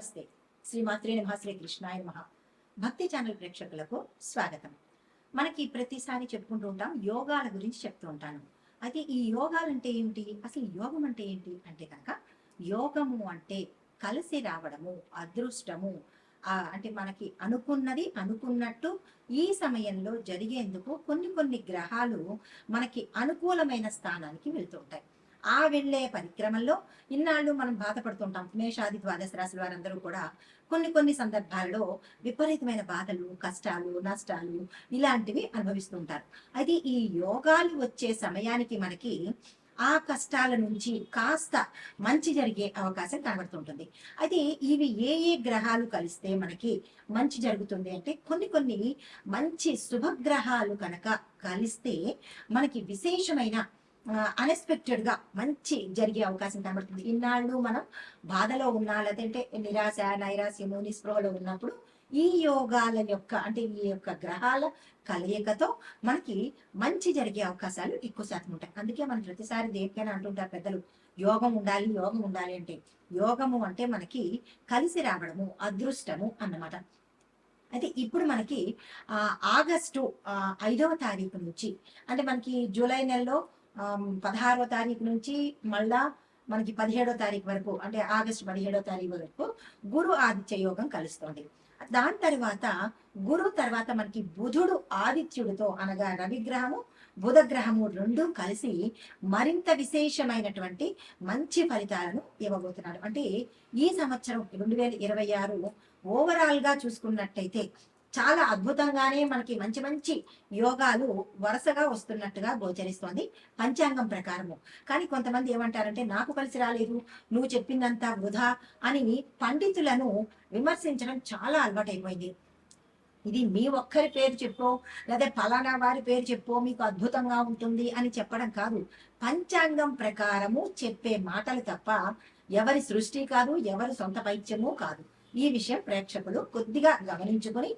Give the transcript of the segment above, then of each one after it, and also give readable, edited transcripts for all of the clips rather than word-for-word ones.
నమస్తే. శ్రీమాత్రే నమః. శ్రీ కృష్ణాయ నమః. భక్తి ఛానల్ ప్రేక్షకులకు స్వాగతం. మనకి ప్రతిసారి చెప్పుకుంటూ ఉంటాం, యోగాల గురించి చెప్తూ ఉంటాను. అయితే ఈ యోగాలు అంటే ఏమిటి, అసలు యోగం అంటే ఏంటి అంటే కనుక, యోగము అంటే కలిసి రావడము, అదృష్టము. అంటే మనకి అనుకున్నది అనుకున్నట్టు ఈ సమయంలో జరిగేందుకు కొన్ని కొన్ని గ్రహాలు మనకి అనుకూలమైన స్థానానికి వెళ్తూ ఉంటాయి. ఆ వెళ్ళే పరిక్రమల్లో ఇన్నాళ్ళు మనం బాధపడుతుంటాం. మేషాది ద్వాదశ రాశుల వారందరూ కూడా కొన్ని కొన్ని సందర్భాల్లో విపరీతమైన బాధలు, కష్టాలు, నష్టాలు ఇలాంటివి అనుభవిస్తుంటారు. అయితే ఈ యోగాలు వచ్చే సమయానికి మనకి ఆ కష్టాల నుంచి కాస్త మంచి జరిగే అవకాశం కనబడుతుంటుంది. అయితే ఇవి ఏ ఏ గ్రహాలు కలిస్తే మనకి మంచి జరుగుతుంది అంటే, కొన్ని కొన్ని మంచి శుభగ్రహాలు కనుక కలిస్తే మనకి విశేషమైన అన్ఎక్స్పెక్టెడ్ గా మంచి జరిగే అవకాశం కనబడుతుంది. ఇన్నాళ్ళు మనం బాధలో ఉన్నా, లేదంటే నిరాశ, నైరాశ్యము, నిస్పృహలో ఉన్నప్పుడు ఈ యోగాల యొక్క అంటే ఈ యొక్క గ్రహాల కలయికతో మనకి మంచి జరిగే అవకాశాలు ఎక్కువ శాతం ఉంటాయి. అందుకే మనం ప్రతిసారి దేనికైనా అంటుంటారు పెద్దలు, యోగం ఉండాలి, యోగం ఉండాలి అంటే. యోగము అంటే మనకి కలిసి రావడము, అదృష్టము అన్నమాట. అయితే ఇప్పుడు మనకి ఆగస్టు 5వ తారీఖు నుంచి, అంటే మనకి జూలై నెలలో 16వ తారీఖు నుంచి మళ్ళా మనకి 17వ తారీఖు వరకు, అంటే ఆగస్టు 17వ తారీఖు వరకు గురు ఆదిత్య యోగం కలుస్తోంది. దాని తర్వాత గురు తర్వాత మనకి బుధుడు ఆదిత్యుడితో, అనగా రవిగ్రహము బుధగ్రహము రెండు కలిసి మరింత విశేషమైనటువంటి మంచి ఫలితాలను ఇవ్వబోతున్నాడు. అంటే ఈ సంవత్సరం 2026 ఓవరాల్ గా చూసుకున్నట్టయితే చాలా అద్భుతంగానే మనకి మంచి మంచి యోగాలు వరుసగా వస్తున్నట్టుగా గోచరిస్తోంది పంచాంగం ప్రకారము. కానీ కొంతమంది ఏమంటారంటే, నాకు కలిసి రాలేదు, నువ్వు చెప్పిందంతా వృధా అని పండితులను విమర్శించడం చాలా అలవాటైపోయింది. ఇది మీ ఒక్కరి పేరు చెప్పో, లేదా ఫలానా వారి పేరు చెప్పో మీకు అద్భుతంగా ఉంటుంది అని చెప్పడం కాదు. పంచాంగం ప్రకారము చెప్పే మాటలు తప్ప ఎవరి సృష్టి కాదు, ఎవరి సొంత పైత్యము కాదు. ఈ విషయం ప్రేక్షకులు కొద్దిగా గమనించుకొని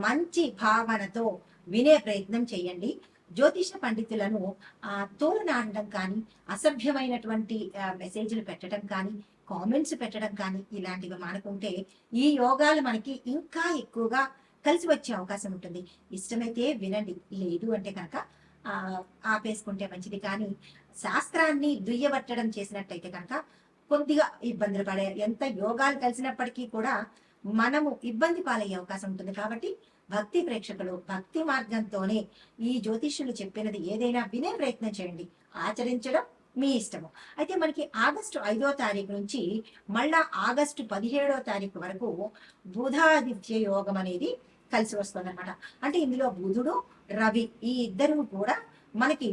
మంచి భావనతో వినే ప్రయత్నం చేయండి. జ్యోతిష పండితులను తోలునాడడం కానీ, అసభ్యమైనటువంటి మెసేజ్లు పెట్టడం కానీ, కామెంట్స్ పెట్టడం కానీ ఇలాంటివి మానుకుంటే ఈ యోగాలు మనకి ఇంకా ఎక్కువగా కలిసి వచ్చే అవకాశం ఉంటుంది. ఇష్టమైతే వినండి, లేదు అంటే కనుక ఆపేసుకుంటే మంచిది. కానీ శాస్త్రాన్ని దుయ్యబట్టడం చేసినట్టయితే కనుక కొద్దిగా ఇబ్బందులు పడే, ఎంత యోగాలు కలిసినప్పటికీ కూడా మనము ఇబ్బంది పాలయ్యే అవకాశం ఉంటుంది. కాబట్టి భక్తి ప్రేక్షకులు భక్తి మార్గంతోనే ఈ జ్యోతిష్యులు చెప్పినది ఏదైనా వినే ప్రయత్నం చేయండి. ఆచరించడం మీ ఇష్టము. అయితే మనకి ఆగస్టు 5వ తారీఖు నుంచి మళ్ళా ఆగస్టు 17వ తారీఖు వరకు బుధాదిత్య యోగం అనేది కలిసి వస్తుంది అనమాట. అంటే ఇందులో బుధుడు, రవి ఈ ఇద్దరు కూడా మనకి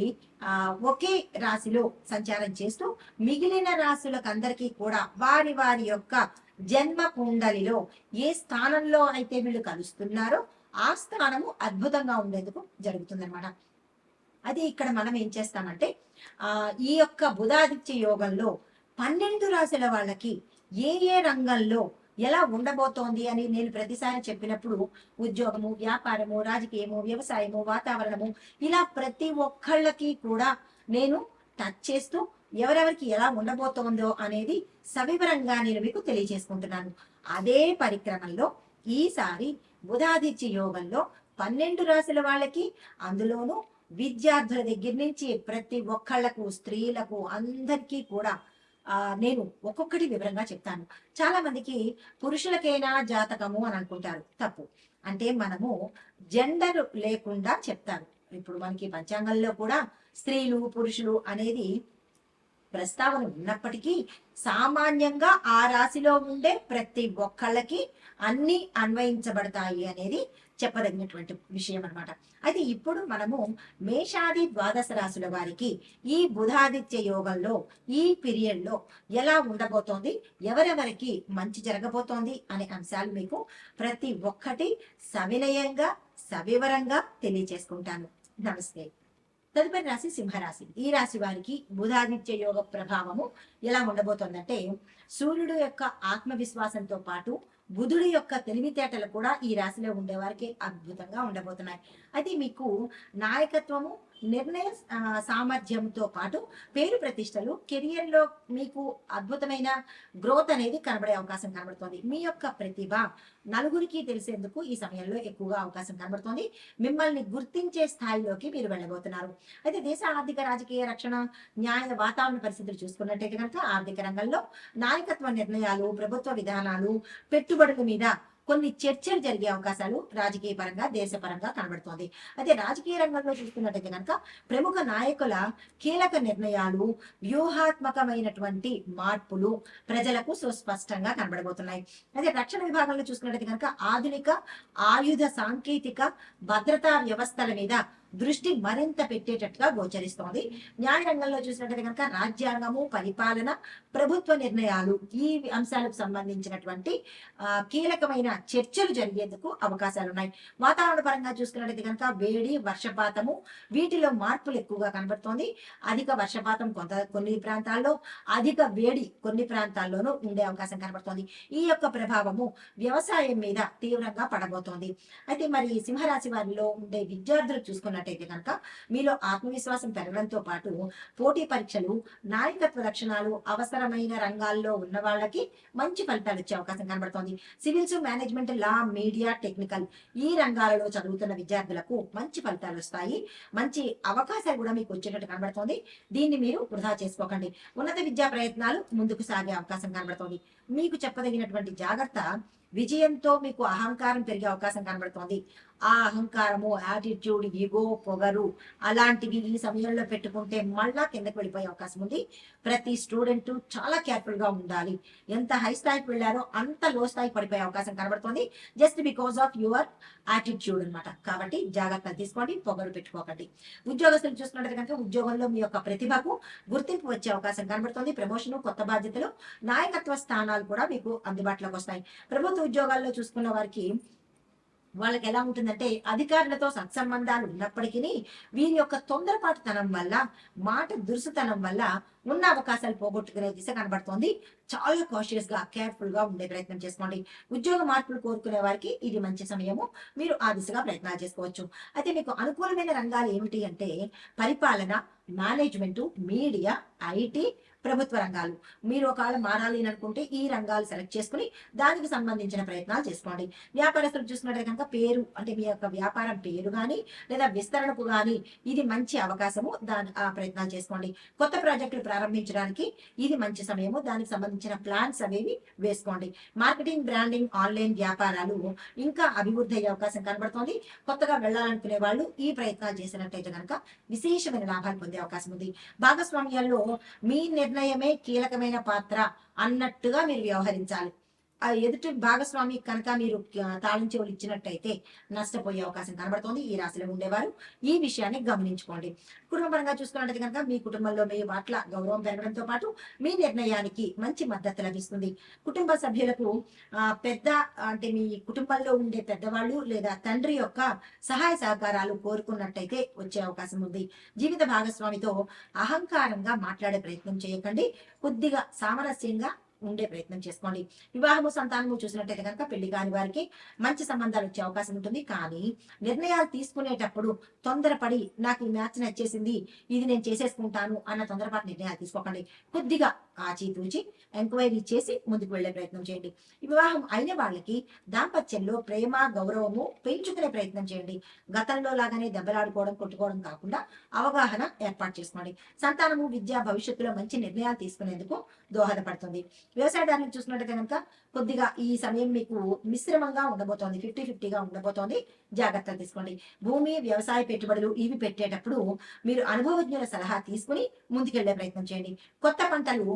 ఒకే రాశిలో సంచారం చేస్తూ మిగిలిన రాశులకు అందరికీ కూడా వారి వారి యొక్క జన్మ కుండలిలో ఏ స్థానంలో అయితే వీళ్ళు కలుస్తున్నారో ఆ స్థానము అద్భుతంగా ఉండేందుకు జరుగుతుందన్నమాట. అది ఇక్కడ మనం ఏం చేస్తామంటే, ఈ యొక్క బుధాదిత్య యోగంలో 12 రాశుల వాళ్ళకి ఏ ఏ రంగంలో ఎలా ఉండబోతోంది అని నేను ప్రతిసారి చెప్పినప్పుడు, ఉద్యోగము, వ్యాపారము, రాజకీయము, వ్యవసాయము, వాతావరణము, ఇలా ప్రతి ఒక్కళ్ళకి కూడా నేను టచ్ చేస్తూ ఎవరెవరికి ఎలా ఉండబోతోందో అనేది సవివరంగా నేను మీకు తెలియజేసుకుంటున్నాను. అదే పరిక్రమంలో ఈసారి బుధాదిత్య యోగంలో 12 రాశుల వాళ్ళకి, అందులోనూ విద్యార్థుల దగ్గర నుంచి ప్రతి ఒక్కళ్లకు, స్త్రీలకు అందరికీ కూడా నేను ఒక్కొక్కటి వివరంగా చెప్తాను. చాలా మందికి పురుషులకైనా జాతకము అని అనుకుంటారు. తప్పు. అంటే మనము జెండర్ లేకుండా చెప్తారు. ఇప్పుడు మనకి పంచాంగంలో కూడా స్త్రీలు, పురుషులు అనేది ప్రస్తావన ఉన్నప్పటికీ సామాన్యంగా ఆ రాశిలో ఉండే ప్రతి ఒక్కళ్ళకి అన్ని అన్వయించబడతాయి అనేది చెప్పదగినటువంటి విషయం అనమాట. అయితే ఇప్పుడు మనము మేషాది ద్వాదశ రాశుల వారికి ఈ బుధాదిత్య యోగంలో ఈ పీరియడ్ లో ఎలా ఉండబోతోంది, ఎవరెవరికి మంచి జరగబోతోంది అనే అంశాలు మీకు ప్రతి ఒక్కటి సవినయంగా సవివరంగా తెలియజేసుకుంటాను. నమస్తే. తదుపరి రాశి సింహరాశి. ఈ రాశి వారికి బుధాదిత్య యోగ ప్రభావము ఎలా ఉండబోతోందంటే, సూర్యుడు యొక్క ఆత్మవిశ్వాసంతో పాటు బుధుడి యొక్క తెలివితేటలు కూడా ఈ రాశిలో ఉండేవారికి అద్భుతంగా ఉండబోతున్నాయి. అయితే మీకు నాయకత్వము, నిర్ణయ సామర్థ్యంతో పాటు పేరు ప్రతిష్టలు, కెరియర్లో మీకు అద్భుతమైన గ్రోత్ అనేది కనబడే అవకాశం కనబడుతుంది. మీ యొక్క ప్రతిభ నలుగురికి తెలిసేందుకు ఈ సమయంలో ఎక్కువగా అవకాశం కనబడుతుంది. మిమ్మల్ని గుర్తించే స్థాయిలోకి మీరు వెళ్ళబోతున్నారు. అయితే దేశ ఆర్థిక, రాజకీయ, రక్షణ, న్యాయ, వాతావరణ పరిస్థితులు చూసుకున్నట్టయితే కనుక ఆర్థిక రంగంలో నాయకత్వ నిర్ణయాలు, ప్రభుత్వ విధానాలు, పెట్టుబడుల మీద కొన్ని చర్చలు జరిగే అవకాశాలు రాజకీయ పరంగా, దేశపరంగా కనబడుతోంది. అయితే రాజకీయ రంగంలో చూసుకున్నట్టయితే కనుక ప్రముఖ నాయకుల కీలక నిర్ణయాలు, వ్యూహాత్మకమైనటువంటి మార్పులు ప్రజలకు సుస్పష్టంగా కనబడబోతున్నాయి. అయితే రక్షణ విభాగంలో చూసుకున్నట్టయితే కనుక ఆధునిక ఆయుధ సాంకేతిక భద్రతా వ్యవస్థల మీద దృష్టి మరింత పెట్టేటట్టుగా గోచరిస్తోంది. న్యాయ రంగంలో చూసినట్టయితే కనుక రాజ్యాంగము, పరిపాలన, ప్రభుత్వ నిర్ణయాలు ఈ అంశాలకు సంబంధించినటువంటి కీలకమైన చర్చలు జరిగేందుకు అవకాశాలు ఉన్నాయి. వాతావరణ పరంగా చూసుకున్నట్టయితే కనుక వేడి, వర్షపాతము వీటిలో మార్పులు ఎక్కువగా కనబడుతోంది. అధిక వర్షపాతం కొన్ని ప్రాంతాల్లో, అధిక వేడి కొన్ని ప్రాంతాల్లోనూ ఉండే అవకాశం కనబడుతోంది. ఈ యొక్క ప్రభావము వ్యవసాయం మీద తీవ్రంగా పడబోతోంది. అయితే మరి సింహరాశి వారిలో ఉండే విద్యార్థులు చూసుకున్నట్టయితే కనుక మీలో ఆత్మవిశ్వాసం పెరగడంతో పాటు పోటీ పరీక్షలు, నాయకత్వ లక్షణాలు అవసరమైన రంగాల్లో ఉన్న వాళ్ళకి మంచి ఫలితాలు వచ్చే అవకాశం కనబడుతోంది. సివిల్స్, మేనేజ్మెంట్, లా, మీడియా, టెక్నికల్ ఈ రంగాలలో చదువుతున్న విద్యార్థులకు మంచి ఫలితాలు వస్తాయి. మంచి అవకాశాలు కూడా మీకు వచ్చేటట్టు కనబడుతోంది. దీన్ని మీరు వృధా చేసుకోకండి. ఉన్నత విద్యా ప్రయత్నాలు ముందుకు సాగే అవకాశం కనబడుతోంది. మీకు చెప్పదగినటువంటి జాగ్రత్త, విజయంతో మీకు అహంకారం పెరిగే అవకాశం కనబడుతోంది. ఆ అహంకారము, యాటిట్యూడ్, ఈగో, పొగరు అలాంటివి ఈ సమయంలో పెట్టుకుంటే మళ్ళా కిందకి వెళ్ళిపోయే అవకాశం ఉంది. ప్రతి స్టూడెంట్ చాలా కేర్ఫుల్ గా ఉండాలి. ఎంత హై స్థాయికి వెళ్ళారో అంత లో స్థాయికి పడిపోయే అవకాశం కనబడుతుంది. Just because of your attitude అనమాట. కాబట్టి జాగ్రత్తలు తీసుకోండి, పొగరు పెట్టుకోకండి. ఉద్యోగస్తులు చూసుకున్నట్టు కనుక ఉద్యోగంలో మీ యొక్క ప్రతిభకు గుర్తింపు వచ్చే అవకాశం కనబడుతుంది. ప్రమోషన్, కొత్త బాధ్యతలు, నాయకత్వ స్థానాలు కూడా మీకు అందుబాటులోకి వస్తాయి. ప్రభుత్వ ఉద్యోగాల్లో చూసుకున్న వారికి వాళ్ళకి ఎలా ఉంటుందంటే అధికారులతో సత్సంబంధాలు ఉన్నప్పటికీ వీరి యొక్క తొందరపాటుతనం వల్ల, మాట దురుసుతనం వల్ల ఉన్న అవకాశాలు పోగొట్టుకునే దిశ కనబడుతోంది. చాలా కాషియస్ గా, కేర్ఫుల్ గా ఉండే ప్రయత్నం చేసుకోండి. ఉద్యోగ మార్పులు కోరుకునే వారికి ఇది మంచి సమయము. మీరు ఆ దిశగా ప్రయత్నాలు చేసుకోవచ్చు. అయితే మీకు అనుకూలమైన రంగాలు ఏమిటి అంటే పరిపాలన, మేనేజ్మెంట్, మీడియా, ఐటీ, ప్రభుత్వ రంగాలు. మీరు ఒకవేళ మారాలి అని అనుకుంటే ఈ రంగాలు సెలెక్ట్ చేసుకుని దానికి సంబంధించిన ప్రయత్నాలు చేసుకోండి. వ్యాపారస్తులు చూసుకున్నట్లయితే కనుక పేరు అంటే మీ యొక్క వ్యాపారం పేరు కానీ లేదా విస్తరణకు కానీ ఇది మంచి అవకాశము. ఆ ప్రయత్నాలు చేసుకోండి. కొత్త ప్రాజెక్టులు ప్రారంభించడానికి ఇది మంచి సమయము. దానికి సంబంధించిన ప్లాన్స్ అవేవి వేసుకోండి. మార్కెటింగ్, బ్రాండింగ్, ఆన్లైన్ వ్యాపారాలు ఇంకా అభివృద్ధి అయ్యే అవకాశం కనబడుతోంది. కొత్తగా వెళ్ళాలనుకునే వాళ్ళు ఈ ప్రయత్నాలు చేసినట్టయితే కనుక విశేషమైన లాభాలు పొందే అవకాశం ఉంది. భాగస్వామ్యాల్లో మీ నిర్ణయమే కీలకమైన పాత్ర అన్నట్టుగా మీరు వ్యవహరించాలి. ఆ ఎదుటి భాగస్వామి కనుక మీరు తాళం చెవులు ఇచ్చినట్టయితే నష్టపోయే అవకాశం కనబడుతోంది. ఈ రాశిలో ఉండేవారు ఈ విషయాన్ని గమనించుకోండి. కుటుంబపరంగా చూసుకున్నట్టయితే కనుక మీ కుటుంబంలో మీ పట్ల గౌరవం పెరగడంతో పాటు మీ నిర్ణయానికి మంచి మద్దతు లభిస్తుంది. కుటుంబ సభ్యులకు పెద్ద అంటే మీ కుటుంబంలో ఉండే పెద్దవాళ్ళు లేదా తండ్రి యొక్క సహాయ సహకారాలు కోరుకున్నట్టయితే వచ్చే అవకాశం ఉంది. జీవిత భాగస్వామితో అహంకారంగా మాట్లాడే ప్రయత్నం చేయకండి. కొద్దిగా సామరస్యంగా ఉండే ప్రయత్నం చేసుకోండి. వివాహము, సంతానము చూసినట్టయితే కనుక పెళ్లి కాని వారికి మంచి సంబంధాలు వచ్చే అవకాశం ఉంటుంది. కానీ నిర్ణయాలు తీసుకునేటప్పుడు తొందరపడి నాకు ఈ మ్యాచ్ నచ్చేసింది, ఇది నేను చేసేసుకుంటాను అన్న తొందరపాటు నిర్ణయాలు తీసుకోకండి. కొద్దిగా ఆచితూచి ఎంక్వైరీ చేసి ముందుకు వెళ్లే ప్రయత్నం చేయండి. వివాహం అయిన వాళ్ళకి దాంపత్యంలో ప్రేమ, గౌరవము పెంచుకునే ప్రయత్నం చేయండి. గతంలో లాగానే దెబ్బలాడుకోవడం, కొట్టుకోవడం కాకుండా అవగాహన ఏర్పాటు చేసుకోండి. సంతానము, విద్య, భవిష్యత్తులో మంచి నిర్ణయాలు తీసుకునేందుకు దోహదపడుతుంది. వ్యవసాయదారులకు చూసుకున్నట్టయితే కనుక కొద్దిగా ఈ సమయం మీకు మిశ్రమంగా ఉండబోతోంది. 50-50గా ఉండబోతోంది. జాగ్రత్తలు తీసుకోండి. భూమి, వ్యవసాయ పెట్టుబడులు ఇవి పెట్టేటప్పుడు మీరు అనుభవజ్ఞుల సలహా తీసుకుని ముందుకెళ్లే ప్రయత్నం చేయండి. కొత్త పంటలు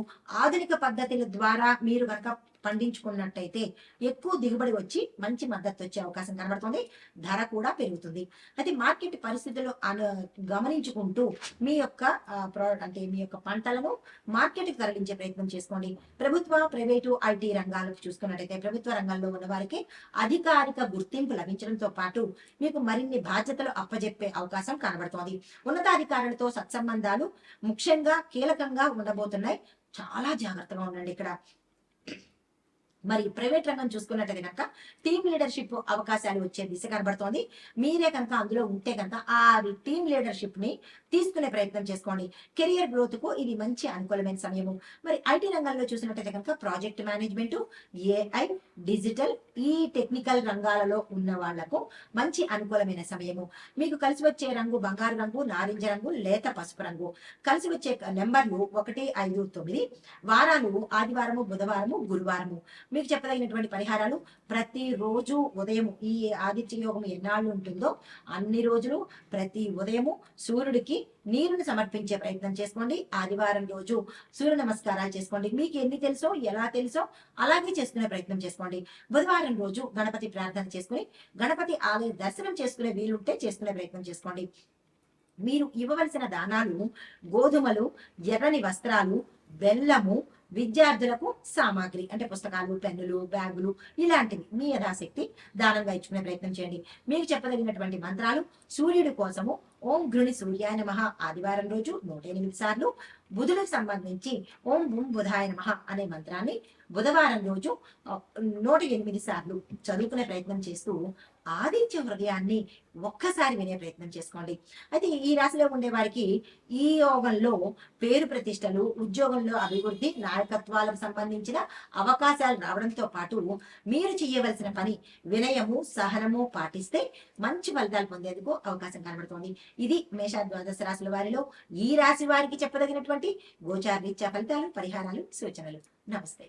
ఆధునిక పద్ధతుల ద్వారా మీరు కనుక పండించుకున్నట్టయితే ఎక్కువ దిగుబడి వచ్చి మంచి మద్దతు వచ్చే అవకాశం కనబడుతుంది. ధర కూడా పెరుగుతుంది. అయితే మార్కెట్ పరిస్థితులు గమనించుకుంటూ మీ యొక్క అంటే మీ యొక్క పంటలను మార్కెట్కి తరలించే ప్రయత్నం చేసుకోండి. ప్రభుత్వ, ప్రైవేటు, ఐటీ రంగాలకు చూసుకున్నట్టయితే ప్రభుత్వ రంగంలో ఉన్న వారికి అధికారిక గుర్తింపు లభించడంతో పాటు మీకు మరిన్ని బాధ్యతలు అప్పజెప్పే అవకాశం కనబడుతోంది. ఉన్నతాధికారులతో సత్సంబంధాలు ముఖ్యంగా కీలకంగా ఉండబోతున్నాయి. చాలా జాగ్రత్తగా ఉండండి. ఇక్కడ మరి ప్రైవేట్ రంగం చూసుకున్నట్టయితే కనుక టీమ్ లీడర్షిప్ అవకాశాలు వచ్చే దిశ కనబడుతోంది. మీరే కనుక అందులో ఉంటే కనుక ఆ టీమ్ లీడర్షిప్ ని తీసుకునే ప్రయత్నం చేసుకోండి. కెరియర్ గ్రోత్ కు ఇది మంచి అనుకూలమైన సమయము. మరి ఐటీ రంగంలో చూసినట్టయితే కనుక ప్రాజెక్ట్ మేనేజ్మెంట్, ఏఐ, డిజిటల్, ఈ టెక్నికల్ రంగాలలో ఉన్న వాళ్లకు మంచి అనుకూలమైన సమయము. మీకు కలిసి వచ్చే రంగు బంగారు రంగు, నారింజ రంగు, లేత పసుపు రంగు. కలిసి వచ్చే నెంబర్లు 1, 5, 9. వారాలు ఆదివారము, బుధవారము, గురువారము. మీకు చెప్పదగినటువంటి పరిహారాలు ప్రతిరోజు ఉదయం ఈ ఆదిత్య యోగం ఎన్నాళ్ళు ఉంటుందో అన్ని రోజులు ప్రతి ఉదయము సూర్యుడికి నీరుని సమర్పించే ప్రయత్నం చేసుకోండి. ఆదివారం రోజు సూర్య నమస్కారాలు చేసుకోండి. మీకు ఎన్ని తెలుసో ఎలా తెలుసో అలాగే చేసుకునే ప్రయత్నం చేసుకోండి. బుధవారం రోజు గణపతి ప్రార్థన చేసుకుని గణపతి ఆలయ దర్శనం చేసుకునే వీలుంటే చేసుకునే ప్రయత్నం చేసుకోండి. మీరు ఇవ్వవలసిన దానాలు గోధుమలు, ఎర్రని వస్త్రాలు, బెల్లము, విద్యార్థులకు సామాగ్రి అంటే పుస్తకాలు, పెన్నులు, బ్యాగులు ఇలాంటివి మీ యథాశక్తి దానంగా ఇచ్చుకునే ప్రయత్నం చేయండి. మీకు చెప్పదగినటువంటి మంత్రాలు సూర్యుడి కోసము ఓం గృణి సూర్యాయ నమః ఆదివారం రోజు 108 సార్లు, బుధులకు సంబంధించి ఓం బుం బుధాయ నమః అనే మంత్రాన్ని బుధవారం రోజు 108 సార్లు చదువుకునే ప్రయత్నం చేస్తూ ఆదిత్య హృదయాన్ని ఒక్కసారి వినే ప్రయత్నం చేసుకోండి. అయితే ఈ రాశిలో ఉండే వారికి ఈ యోగంలో పేరు ప్రతిష్టలు, ఉద్యోగంలో అభివృద్ధి, నాయకత్వాలకు సంబంధించిన అవకాశాలు రావడంతో పాటు మీరు చేయవలసిన పని వినయము, సహనము పాటిస్తే మంచి ఫలితాలు పొందేందుకు అవకాశం కనబడుతోంది. ఇది మేష ద్వాదశ రాశుల వారిలో ఈ రాశి వారికి చెప్పదగినటువంటి గోచార రీత్యా ఫలితాలు, పరిహారాలు, సూచనలు. నమస్తే.